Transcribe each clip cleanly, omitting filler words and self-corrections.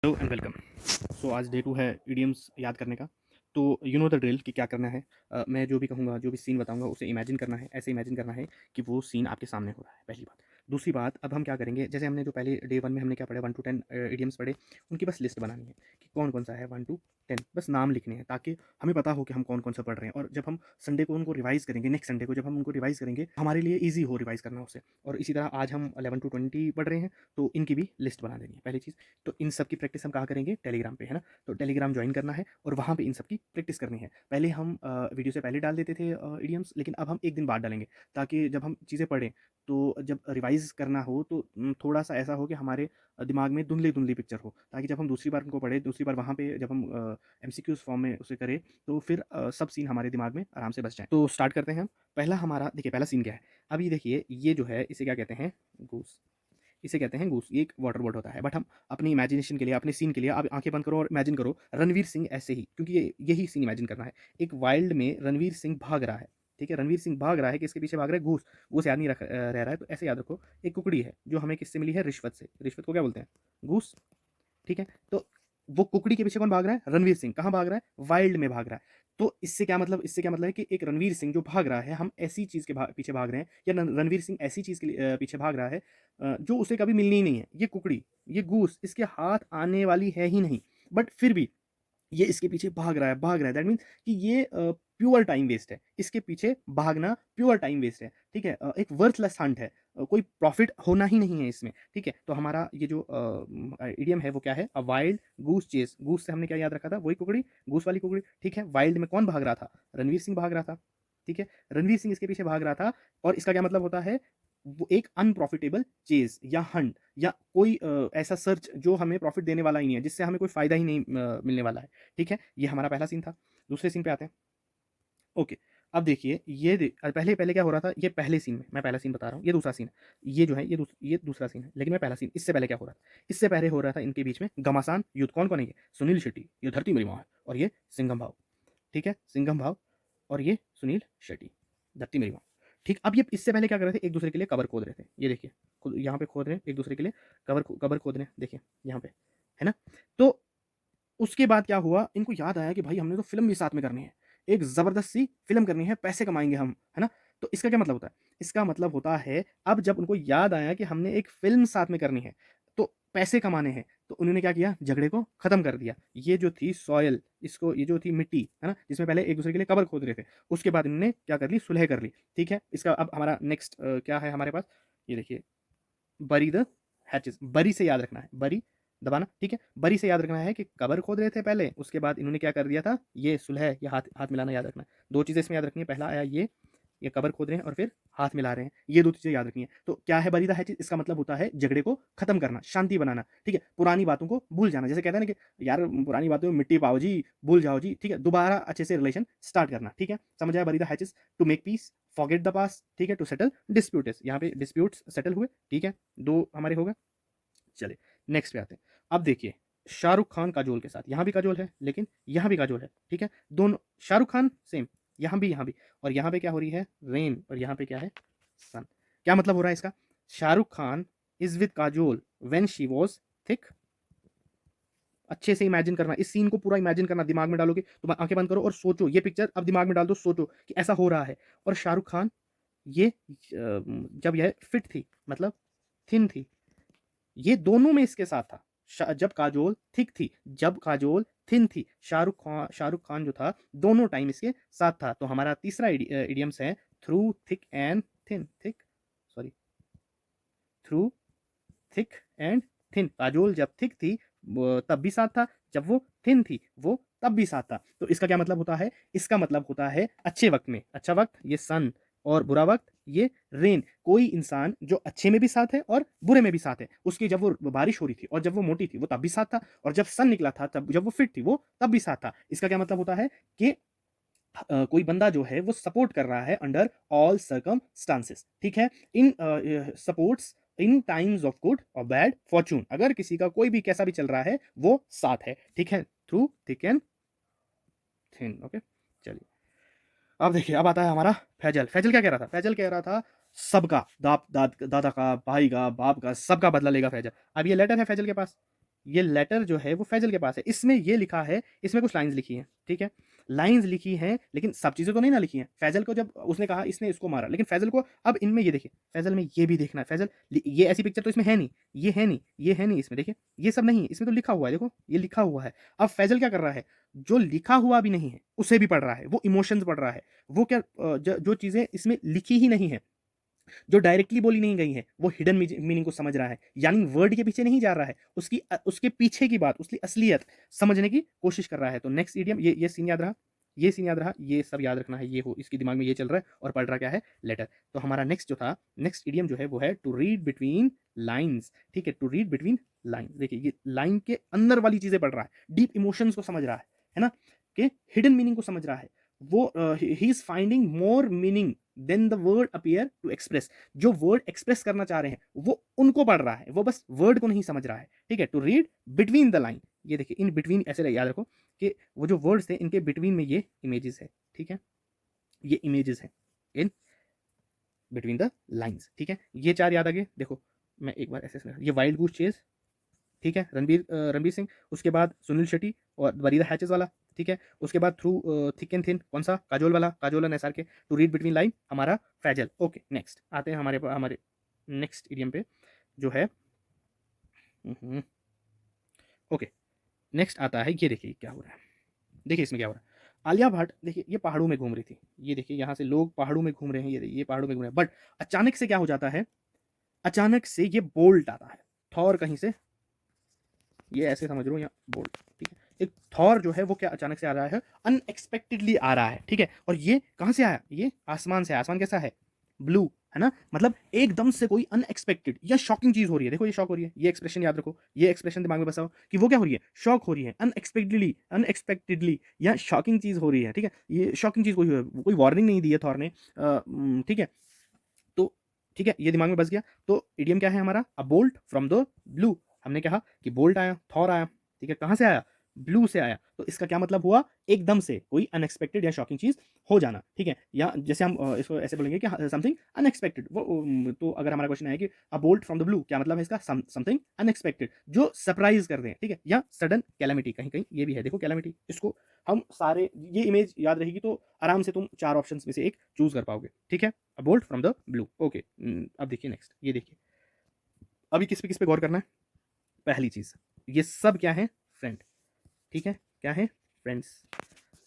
Hello and welcome. सो आज day 2 है idioms याद करने का। तो यू नो द ड्रिल कि क्या करना है। मैं जो भी कहूँगा, जो भी सीन बताऊँगा उसे इमेजिन करना है। ऐसे इमेजिन करना है कि वो सीन आपके सामने हो रहा है, पहली बात। दूसरी बात, अब हम क्या करेंगे, जैसे हमने जो पहले डे 1 में हमने क्या पढ़ा, 1 टू 10 इडियम्स पढ़े, उनकी बस लिस्ट बनानी है कि कौन-कौन सा है 1 टू 10, बस नाम लिखने हैं ताकि हमें पता हो कि हम कौन-कौन सा पढ़ रहे हैं। और जब हम संडे को उनको रिवाइज़ करेंगे, नेक्स्ट संडे को जब हम उनको रिवाइज़ करेंगे, हमारे लिए ईज़ी हो रिवाइज़ करना उसे। और इसी तरह आज हम 11 टू 20 पढ़ रहे हैं, तो इनकी भी लिस्ट बना देनी है, पहली चीज़। तो इन सब की प्रैक्टिस हम कहाँ करेंगे? टेलीग्राम पे, है ना? तो टेलीग्राम ज्वाइन करना है और वहाँ पे इन सब की प्रैक्टिस करनी है। पहले हम वीडियो से पहले डाल देते थे इडियम्स, लेकिन अब हम 1 दिन बाद डालेंगे, ताकि जब हम चीज़ें पढ़ें, तो जब रिवाइज़ करना हो तो थोड़ा-सा ऐसा हो कि हमारे दिमाग में धुंधली-धुंधली पिक्चर हो, ताकि जब हम दूसरी बार उनको पढ़ें, दूसरी बार वहाँ पे जब हम एमसीक्यूज़ फॉर्म में उसे करें, तो फिर सब सीन हमारे दिमाग में आराम से बस जाएँ। तो स्टार्ट करते हैं हम। पहला हमारा देखिए, पहला सीन क्या है? अब ये देखिए, ये जो है इसे क्या कहते हैं? गूस। इसे कहते हैं गूस। ये एक वाटर बर्ड होता है, बट हम अपनी इमेजिनेशन के लिए, अपने सीन के लिए आप आंखें बंद करो और इमेजिन करो रणवीर सिंह ऐसे ही, क्योंकि ये यही सीन इमेजिन करना है। एक वाइल्ड में रणवीर सिंह भाग रहा है, ठीक है? रणवीर सिंह भाग रहा है, किसके पीछे भाग रहा है? घूस। घूस याद नहीं रह रहा है, तो ऐसे याद रखो, एक कुकड़ी है जो हमें किससे मिली है? रिश्वत से। रिश्वत को क्या बोलते हैं? घूस। ठीक है? तो वो कुकड़ी के पीछे कौन भाग रहा है? रणवीर सिंह। कहाँ भाग रहा है? वाइल्ड में भाग रहा है। तो इससे क्या मतलब है कि एक रणवीर सिंह जो भाग रहा है, हम ऐसी चीज़ के पीछे भाग रहे हैं, या रणवीर सिंह ऐसी चीज़ के लिए पीछे भाग रहा है जो उसे कभी मिलनी ही नहीं है। ये कुकड़ी, ये गूस इसके हाथ आने वाली है ही नहीं। बट फिर भी ये इसके पीछे भाग रहा है, दैट मीन्स कि ये प्योर टाइम वेस्ट है। इसके पीछे भागना प्योर टाइम वेस्ट है, ठीक है? एक वर्थलेस हंट है। कोई प्रॉफिट होना ही नहीं है इसमें, ठीक है? तो हमारा ये जो इडियम है वो क्या है? अ वाइल्ड गूस चेस। गूस से हमने क्या याद रखा था? वही कुकड़ी, गूस वाली कुकड़ी, ठीक है? वाइल्ड में कौन भाग रहा था? रणवीर सिंह भाग रहा था, ठीक है? रणवीर सिंह इसके पीछे भाग रहा था, और इसका क्या मतलब होता है? वो एक अनप्रॉफिटेबल चेज़ या हंट, या कोई ऐसा सर्च जो हमें प्रॉफिट देने वाला ही नहीं है, जिससे हमें कोई फ़ायदा ही नहीं मिलने वाला है, ठीक है? ये हमारा पहला सीन था। दूसरे सीन पे आते हैं। ओके, अब देखिए, पहले पहले क्या हो रहा था? ये पहले सीन में, मैं पहला सीन बता रहा हूँ, ये दूसरा सीन है। ये जो है ये दूसरा सीन है, लेकिन मैं पहला सीन, इससे पहले क्या हो रहा था? इससे पहले हो रहा था इनके बीच में घमासान युद्ध। कौन-कौन है ये? सुनील शेट्टी, ये धरती मेरी माँ है, और ये सिंघम भाव, ठीक है? सिंघम भाव और ये सुनील शेट्टी, धरती मेरी माँ। ठीक, अब ये इससे पहले क्या कर रहे थे? एक-दूसरे के लिए कबर खोद रहे थे। ये देखिए, खुद यहाँ पे खोद रहे हैं एक-दूसरे के लिए, कबर खोद रहे हैं, देखिए यहाँ पे, है ना? तो उसके बाद क्या हुआ? इनको याद आया कि भाई हमने तो फ़िल्म भी साथ में करनी है। एक ज़बरदस्त सी फ़िल्म करनी है, पैसे कमाएँगे हम, है ना? तो इसका क्या मतलब होता है? इसका मतलब होता है, अब जब उनको याद आया कि हमने एक फ़िल्म साथ में करनी है, तो पैसे कमाने हैं, तो उन्होंने क्या किया? झगड़े को ख़त्म कर दिया। ये जो थी सॉइल, इसको, ये जो थी मिट्टी, है ना? जिसमें पहले एक-दूसरे के लिए कबर खोद रहे थे, उसके बाद इन्होंने क्या कर ली? सुलह कर ली, ठीक है? इसका अब हमारा नेक्स्ट क्या है हमारे पास? ये देखिए, बरी द हैचेस। बरी से याद रखना है, बरी दबाना, ठीक है? बरी से याद रखना है कि कबर खोद रहे थे पहले, उसके बाद इन्होंने क्या कर दिया था? ये सुलह, ये हाथ हाथ मिलाना याद रखना है। 2 चीज़ें इसमें याद रखनी है, पहला आया ये कबर खोद रहे हैं और फिर हाथ मिला रहे हैं। ये 2 चीज़ें याद रखनी है। तो क्या है बरी द हैचेस? इसका मतलब होता है झगड़े को खत्म करना, शांति बनाना, ठीक है? पुरानी बातों को भूल जाना। जैसे कहते हैं ना कि यार पुरानी बातों में मिट्टी पाओ जी, भूल जाओ जी, ठीक है? दोबारा अच्छे से रिलेशन स्टार्ट करना, ठीक है? समझ आया? बरी द हैचेस, to make peace, forget the past, ठीक है? टू सेटल डिस्प्यूट्स, यहाँ पे डिस्प्यूट्स सेटल हुए, ठीक है? 2 हमारे हो गए। चलिए, नेक्स्ट पे आते हैं। अब देखिए, शाहरुख खान काजोल के साथ, यहाँ भी काजोल है, लेकिन यहाँ भी काजोल है, ठीक है? दोनों शाहरुख खान सेम, यहाँ भी, और यहाँ पे क्या हो रही है? रेन, और यहाँ पे क्या है? सन। क्या मतलब हो रहा है इसका? Shahrukh Khan is with Kajol when she was thick. अच्छे से इमेजिन करना, इस सीन को पूरा इमेजिन करना, दिमाग में डालोगे तो आँखें बंद करो और सोचो, ये पिक्चर अब दिमाग में डाल दो, सोचो कि ऐसा हो रहा है। और शाहरुख खान ये जब यह फिट थी, मतलब थिन थी, ये दोनों में इसके साथ था। जब काजोल थिक थी, जब काजोल थिन थी, शाहरुख खान जो था, दोनों टाइम इसके साथ था। तो हमारा तीसरा इडियम्स है through thick and thin, thick, sorry, through thick and thin. Kajol जब थिक थी तब भी साथ था, जब वो थिन थी वो तब भी साथ था। तो इसका क्या मतलब होता है? इसका मतलब होता है अच्छे वक्त में, अच्छा वक्त ये सन, और बुरा वक्त ये रेन। कोई इंसान जो अच्छे में भी साथ है और बुरे में भी साथ है, उसकी जब वो बारिश हो रही थी और जब वो मोटी थी वो तब भी साथ था, और जब सन निकला था, तब जब वो फिट थी वो तब भी साथ था। इसका क्या मतलब होता है कि कोई बंदा जो है वो सपोर्ट कर रहा है अंडर ऑल सर्कमस्टांसेस, ठीक है? In supports in times of good और बैड फॉर्च्यून। अगर किसी का कोई भी कैसा भी चल रहा है, वो साथ है, ठीक है? Through thick and thin, okay? चलिए, अब देखिए, अब आता है हमारा फैजल। फैजल क्या कह रहा था? फैजल कह रहा था सबका, दादा का, भाई का, बाप का, सबका बदला लेगा फैजल। अब ये लेटर है फैजल के पास, ये लेटर जो है वो फैजल के पास है। इसमें ये लिखा है, इसमें कुछ लाइन्स लिखी हैं, ठीक है? लाइन्स लिखी हैं, लेकिन सब चीज़ें तो नहीं ना लिखी हैं। फैजल को जब उसने कहा इसने इसको मारा, लेकिन फैजल को अब इनमें ये देखिए, फैजल में ये भी देखना है। फैजल ये ऐसी पिक्चर तो इसमें है नहीं, ये है नहीं, ये है नहीं इसमें, देखिए, ये सब नहीं है, इसमें तो लिखा हुआ है, देखो, ये लिखा हुआ है। अब फैजल क्या कर रहा है? जो लिखा हुआ भी नहीं है, उसे भी पढ़ रहा है, वो इमोशंस पढ़ रहा है। वो क्या जो चीज़ें इसमें लिखी ही नहीं है, जो डायरेक्टली बोली नहीं गई है, वो हिडन मीनिंग को समझ रहा है, यानी वर्ड के पीछे नहीं जा रहा है, उसके पीछे की बात, उसकी असलियत समझने की कोशिश कर रहा है। तो नेक्स्ट इडियम, ये सीन याद रहा, ये सीन याद रहा, ये सब याद रखना है, ये हो इसके दिमाग में ये चल रहा है और पढ़ रहा क्या है, लेटर। तो हमारा नेक्स्ट जो था, नेक्स्ट इडियम जो है वो है टू रीड बिटवीन लाइन्स, ठीक है, टू रीड बिटवीन लाइन्स। देखिए ये लाइन के अंदर वाली चीजें पढ़ रहा है, डीप इमोशंस को समझ रहा है ना, कि हिडन मीनिंग को समझ रहा है। वो ही is finding more meaning than the word appear to express. जो वर्ड एक्सप्रेस करना चाह रहे हैं वो उनको पढ़ रहा है, वो बस वर्ड को नहीं समझ रहा है, ठीक है। To read between the line, ये देखिए, इन बिटवीन ऐसे याद रखो कि वो जो वर्ड्स थे इनके बिटवीन में ये इमेजेस है, ठीक है, ये इमेजेस है इन बिटवीन द लाइन्स, ठीक है। ये चार याद आ गए। देखो मैं एक बार ऐसे, ये वाइल्ड गूस चेज, ठीक है, रणबीर सिंह। उसके बाद सुनील शेट्टी और बरी द हैचेस वाला, ठीक है। उसके बाद थ्रू थिक एंड थिन, कौन सा, काजोल वाला, काजोल एंड एसआर के। टू रीड बिटवीन लाइन हमारा फैजल। ओके नेक्स्ट आते हैं हमारे नेक्स्ट इडियम पे जो है, ओके नेक्स्ट आता है, ये देखिए क्या हो रहा है, देखिए इसमें क्या हो रहा है। आलिया भट्ट देखिए ये पहाड़ों में घूम रही थी, ये देखिए यहाँ से लोग पहाड़ों में घूम रहे हैं, ये पहाड़ों में घूम रहे हैं, बट अचानक से क्या हो जाता है, अचानक से ये बोल्ट आता है, थॉर कहीं से, ये ऐसे समझ लो, या बोल्ट, ठीक है। एक थॉर जो है वो क्या अचानक से आ रहा है, अनएक्सपेक्टेडली आ रहा है, ठीक है। और ये कहाँ से आया, ये आसमान से। आसमान कैसा है, ब्लू, है ना, मतलब एकदम से कोई अनएक्सपेक्टेड या शॉकिंग चीज हो रही है। देखो ये शॉक हो रही है, ये एक्सप्रेशन याद रखो, ये एक्सप्रेशन दिमाग में बसाओ कि वो क्या हो रही है, शॉक हो रही है, अनएक्सपेक्टेडली या शॉकिंग चीज हो रही है, ठीक है। ये शॉकिंग चीज कोई वार्निंग नहीं दी है थॉर ने, ठीक है। तो ठीक है, ये दिमाग में बस गया। तो इडियम क्या है हमारा, अ बोल्ट फ्रॉम द ब्लू। हमने कहा कि बोल्ट आया, थॉर आया, ठीक है, कहाँ से आया, ब्लू से आया। तो इसका क्या मतलब हुआ, एकदम से कोई अनएक्सपेक्टेड या शॉकिंग चीज हो जाना, ठीक है। या जैसे हम इसको ऐसे बोलेंगे कि समथिंग अनएक्सपेक्टेड, वो तो अगर हमारा क्वेश्चन है कि अ बोल्ट फ्रॉम द ब्लू, क्या मतलब है इसका, समथिंग अनएक्सपेक्टेड, जो सरप्राइज कर दे, ठीक है, या सडन कैलेमिटी, कहीं कहीं ये भी है, देखो कैलेमिटी। इसको हम सारे, ये इमेज याद रहेगी तो आराम से तुम चार ऑप्शन में से एक चूज कर पाओगे, ठीक है। अ bolt from the blue, okay. अब देखिए नेक्स्ट, ये देखिए, अभी किस पे गौर करना है। पहली चीज, ये सब क्या है, फ्रेंड, ठीक है, क्या है, फ्रेंड्स,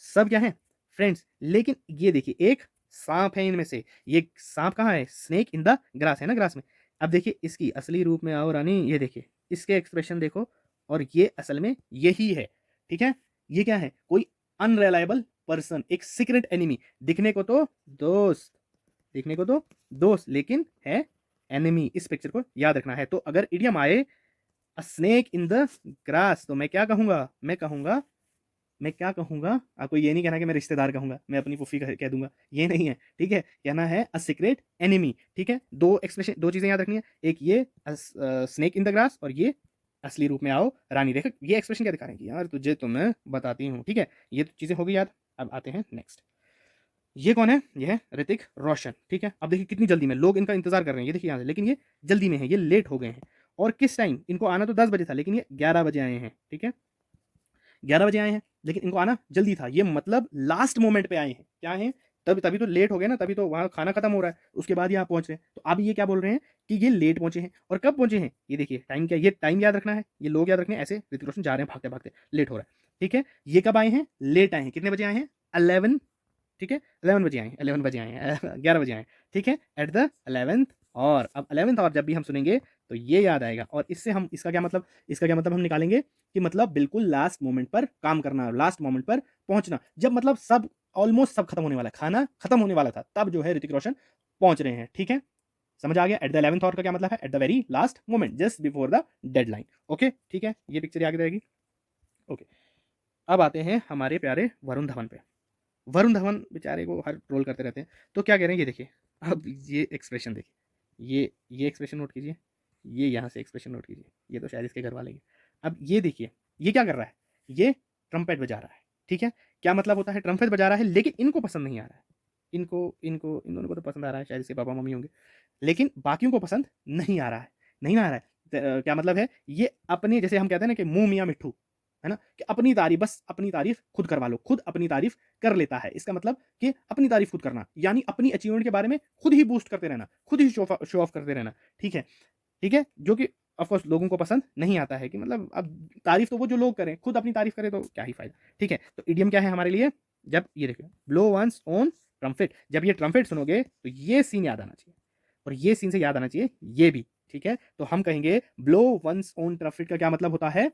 सब क्या है, फ्रेंड्स। लेकिन ये देखिए एक सांप है इनमें से, ये सांप कहाँ है, स्नेक इन द ग्रास, है ना, ग्रास में। अब देखिए इसकी असली रूप में आओ रानी, ये देखिए इसके एक्सप्रेशन देखो, और ये असल में यही है, ठीक है। ये क्या है, कोई अनरिलायबल पर्सन, एक सीक्रेट एनिमी, दिखने को तो दोस्त, दिखने को तो दोस्त, लेकिन है एनिमी। इस पिक्चर को याद रखना है। तो अगर इडियम आए अ स्नेक इन द ग्रास, तो मैं क्या कहूंगा, मैं क्या कहूंगा, आपको ये नहीं कहना कि मैं रिश्तेदार कहूंगा, मैं अपनी फूफी कह दूंगा, ये नहीं है, ठीक है। कहना है अ सीक्रेट एनिमी, ठीक है। दो एक्सप्रेशन, दो चीजें याद रखनी है, एक ये स्नेक इन द ग्रास, और ये असली रूप में आओ रानी। देखो ये एक्सप्रेशन क्या दिखा रहे हैं कि यार तुझे तो मैं बताती हूँ, ठीक है। ये तो चीजें हो गई याद। अब आते हैं नेक्स्ट, ये कौन है, ये है ऋतिक रोशन, ठीक है। अब देखिए कितनी जल्दी में लोग इनका इंतजार कर रहे हैं, ये देखिए यहाँ से, लेकिन ये जल्दी में है, ये लेट हो गए हैं। और किस टाइम, इनको आना तो 10 बजे था, लेकिन ये 11 बजे आए हैं, ठीक है, 11 बजे आए हैं, लेकिन इनको आना जल्दी था, ये मतलब लास्ट मोमेंट पे आए हैं, क्या है, तभी तभी तो लेट हो गए ना, तभी तो वहाँ खाना खत्म हो रहा है, उसके बाद यहाँ पहुंच रहे हैं। तो अब ये क्या बोल रहे हैं कि ये लेट पहुंचे हैं, और कब पहुंचे हैं, ये देखिए टाइम क्या, ये टाइम याद रखना है, ये लोग याद रखने हैं, ऐसे ऋतिक रोशन जा रहे हैं भागते भागते, लेट हो रहा है, ठीक है। ये कब आए हैं, लेट आए हैं, कितने बजे आए हैं, 11, ठीक है, 11 बजे आए हैं, 11 बजे आए हैं, 11 बजे आए हैं, ठीक है, एट द 11th। और अब 11th और जब भी हम सुनेंगे तो ये याद आएगा, और इससे हम, इसका क्या मतलब, इसका क्या मतलब हम निकालेंगे कि मतलब बिल्कुल लास्ट मोमेंट पर काम करना, लास्ट मोमेंट पर पहुंचना, जब मतलब सब ऑलमोस्ट सब खत्म होने वाला है, खाना खत्म होने वाला था, तब जो है ऋतिक रोशन पहुंच रहे हैं, ठीक है। समझ आ गया, एट द 11th आवर का क्या मतलब है, at the very last moment, just before the deadline, okay, ठीक है, ये पिक्चर याद रहेगी, ओके। अब आते हैं हमारे प्यारे वरुण धवन पे। वरुण धवन बेचारे को हर ट्रोल करते रहते हैं, तो क्या कह रहे हैं ये देखिए, अब ये एक्सप्रेशन देखिए, ये एक्सप्रेशन नोट कीजिए, ये यहाँ से एक्सप्रेशन नोट कीजिए, ये तो शायद इसके घर वाले हैं। अब ये देखिए, ये क्या कर रहा है, ये ट्रम्पेट बजा रहा है, ठीक है। क्या मतलब होता है, ट्रम्पेट बजा रहा है, लेकिन इनको पसंद नहीं आ रहा है, इनको इनको इन दोनों को तो पसंद आ रहा है, शायद इसके पापा मम्मी होंगे, लेकिन बाकियों को पसंद नहीं आ रहा है, नहीं आ रहा है। क्या मतलब है, ये अपने जैसे हम कहते हैं ना कि मुँह मियाँ मिट्ठू, है ना? कि अपनी तारीफ़ बस अपनी तारीफ़ खुद करवा लो, खुद अपनी तारीफ़ कर लेता है। इसका मतलब कि अपनी तारीफ़ खुद करना, यानी अपनी अचीवमेंट के बारे में खुद ही बूस्ट करते रहना, खुद ही शो ऑफ करते रहना, ठीक है? ठीक है? जो कि ऑफ़ कोर्स लोगों को पसंद नहीं आता है कि मतलब अब तारीफ़ तो वो जो लोग करें, खुद अपनी तारीफ़ करें तो क्या ही फ़ायदा, ठीक है? तो इडियम क्या है हमारे लिए? जब ये देखिए, ब्लो वन्स ऑन ट्रम्पेट, जब ये ट्रम्पेट सुनोगे तो ये सीन याद आना चाहिए और ये सीन से याद आना चाहिए ये भी, ठीक है? तो हम कहेंगे ब्लो वन्स ऑन ट्रम्पेट का क्या मतलब होता है?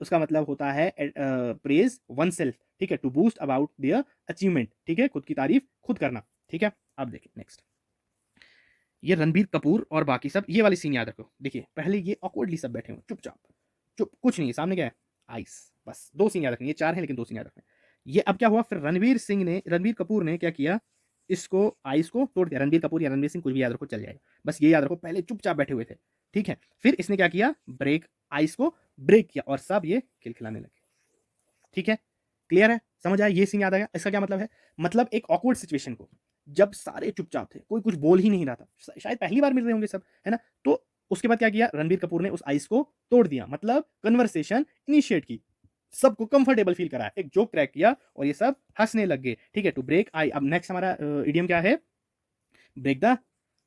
उसका मतलब होता है प्रेज़ वनसेल्फ, ठीक है? To boost about their achievement, ठीक है? खुद की तारीफ़ खुद करना, ठीक है? अब देखिए नेक्स्ट। ये रणबीर कपूर और बाकी सब, ये वाली सीन याद रखो। देखिए, पहले ये ऑकवर्डली सब बैठे हुए हैं, चुपचाप, चुप, कुछ नहीं है, सामने क्या है? आइस, बस 2 सीन याद रखने हैं, ये 4 हैं लेकिन 2 सीन याद रखने हैं। ये अब क्या हुआ फिर रणबीर कपूर ने क्या किया, इसको आइस को तोड़ दिया। रणबीर कपूर या रणबीर सिंह कुछ भी याद रखो चल जाएगा। बस ये याद रखो पहले चुपचाप बैठे हुए थे, ठीक है? फिर इसने क्या किया, आइस को ब्रेक किया और सब ये खिलखिलाने लगे, ठीक है? क्लियर है? समझ आया? ये सीन याद आया? इसका क्या मतलब है? मतलब एक ऑकवर्ड सिचुएशन को, जब सारे चुपचाप थे, कोई कुछ बोल ही नहीं रहा था, शायद पहली बार मिल रहे होंगे सब, है ना? तो उसके बाद क्या किया, रणबीर कपूर ने उस आइस को तोड़ दिया, मतलब कन्वर्सेशन इनिशिएट की, सबको कंफर्टेबल फील कराया, एक जोक क्रैक किया और ये सब हँसने लग गए, ठीक है? टू ब्रेक आई, अब नेक्स्ट हमारा इडियम क्या है? ब्रेक द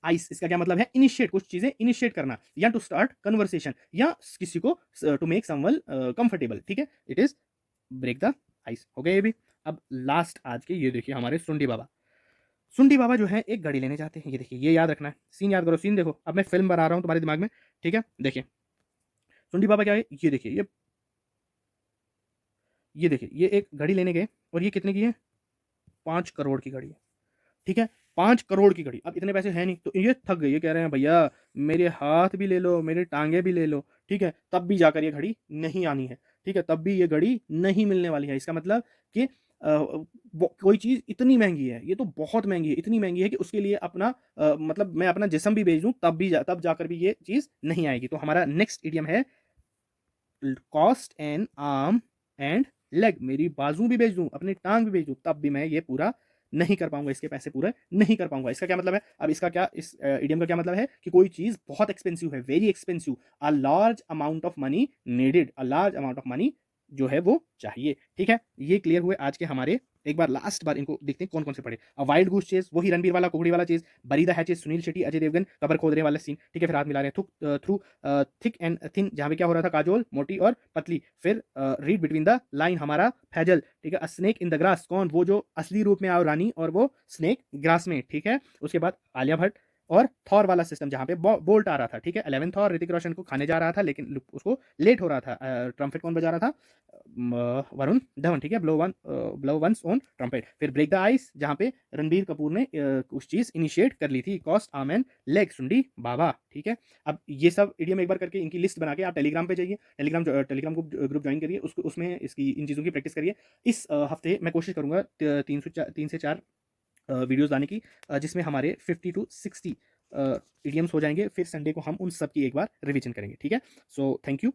आइस, इसका क्या मतलब है? इनिशिएट, कुछ चीजें इनिशिएट करना या टू स्टार्ट कन्वर्सेशन या किसी को टू मेक समवन कंफर्टेबल, ठीक है? It is break the ice, हो गया ये भी। अब लास्ट आज के ये देखिए हमारे सुंडी बाबा। सुंडी बाबा जो है एक घड़ी लेने जाते हैं, ये देखिए, ये याद रखना है, सीन याद करो, सीन देखो, अब मैं फिल्म बना रहा हूँ तुम्हारे दिमाग में, ठीक है? देखिए, सुंडी बाबा क्या है, ये देखिए, ये देखिए, ये एक घड़ी लेने गए और ये कितने की है? 5 करोड़ की घड़ी है, ठीक है? 5 करोड़ की घड़ी, अब इतने पैसे हैं नहीं, तो ये थक गए, ये कह रहे हैं भैया मेरे हाथ भी ले लो, मेरी टांगे भी ले लो, ठीक है? तब भी जाकर ये घड़ी नहीं आनी है, ठीक है? तब भी ये घड़ी नहीं मिलने वाली है। इसका मतलब कि कोई चीज़ इतनी महंगी है, ये तो बहुत महंगी है, इतनी महंगी है कि उसके लिए अपना मतलब मैं अपना जिस्म भी बेच दूँ तब जाकर भी ये चीज़ नहीं आएगी। तो हमारा नेक्स्ट इडियम है cost N arm and leg, मेरी बाजू भी बेच दूं, अपनी टांग भी बेच दूं, तब भी मैं ये पूरा नहीं कर पाऊंगा, इसके पैसे पूरे नहीं कर पाऊंगा। इसका क्या मतलब है? अब इसका क्या, इस इडियम का क्या मतलब है कि कोई चीज बहुत एक्सपेंसिव है, very expensive, a large amount of money needed, a large amount of money जो है वो चाहिए, ठीक है? ये क्लियर हुए आज के हमारे। एक बार लास्ट बार इनको देखते हैं कौन कौन से पढ़े। वाइल्ड गूस चेज, वही रणबीर वाला कुकड़ी वाला चीज, बरी द हैचेस, सुनील शेट्टी अजय देवगन कबर खोदने वाला सीन, ठीक है? फिर हाथ मिला रहे हैं थ्रू थिक एंड थिन, जहाँ पे क्या हो रहा था, काजोल मोटी और पतली। फिर रीड बिटवीन द लाइन, हमारा फैजल, ठीक है? स्नेक इन द ग्रास, कौन, वो जो असली रूप में आओ रानी और वो स्नेक ग्रास में, ठीक है? उसके बाद आलिया भट्ट और थॉर वाला सिस्टम, जहाँ पे बोल्ट आ रहा था, ठीक है? 11 थॉर ऋतिक रोशन को खाने जा रहा था लेकिन उसको लेट हो रहा था। ट्रम्पेट कौन बजा रहा था? वरुण धवन, ठीक है? Blow one's own trumpet. फिर ब्रेक द आइस, जहाँ पे रणबीर कपूर ने कुछ चीज इनिशिएट कर ली थी, कॉस्ट आर्म एंड लेग, सुंडी बाबा, ठीक है? अब ये सब इडियम एक बार करके इनकी लिस्ट बना के आप टेलीग्राम पे जाइए, टेलीग्राम ग्रुप ज्वाइन करिए, उसको उसमें इसकी इन चीज़ों की प्रैक्टिस करिए। इस हफ्ते मैं कोशिश करूंगा 3 से 4 वीडियोस लाने की, जिसमें हमारे 50 to 60 इडियम्स हो जाएंगे। फिर संडे को हम उन सब की एक बार रिवीजन करेंगे, ठीक है? So thank you.